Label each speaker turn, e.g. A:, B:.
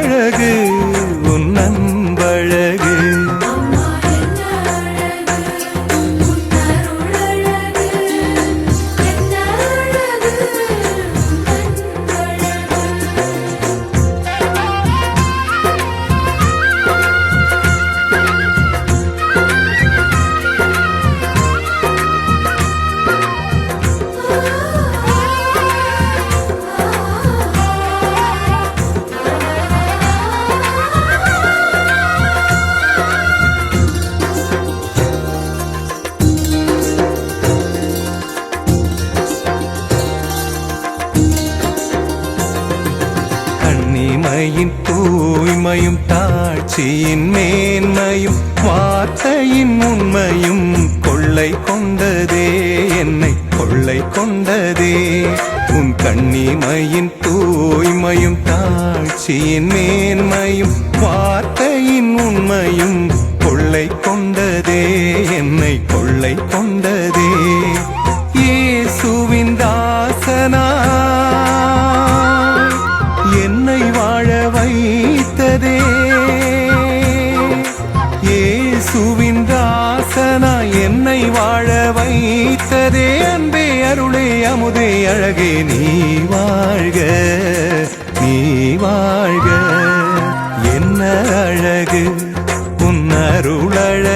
A: அழகு உன் அன்பழகு. கண்ணிமையின் தூய்மையும் தாட்சியின் மேன்மையும் வார்த்தையின் உண்மையும் கொள்ளை கொண்டதே, என்னை கொள்ளை கொண்டதே. உன் கண்ணிமையின் தூய்மையும் தாட்சியின் மேன்மையும் வார்த்தையின் உண்மையும் கொள்ளை கொண்டதே, என்னை கொள்ளை கொண்டதே. இயேசுவின் தாசனா என்னை வாழ வைத்ததே, இயேசுவின் தாசனா என்னை வாழ வைத்ததே. அன்பே அருளே அமுதே அழகே நீ வாழ்க, நீ வாழ்க. என்ன அழகு உன் அருளழகு.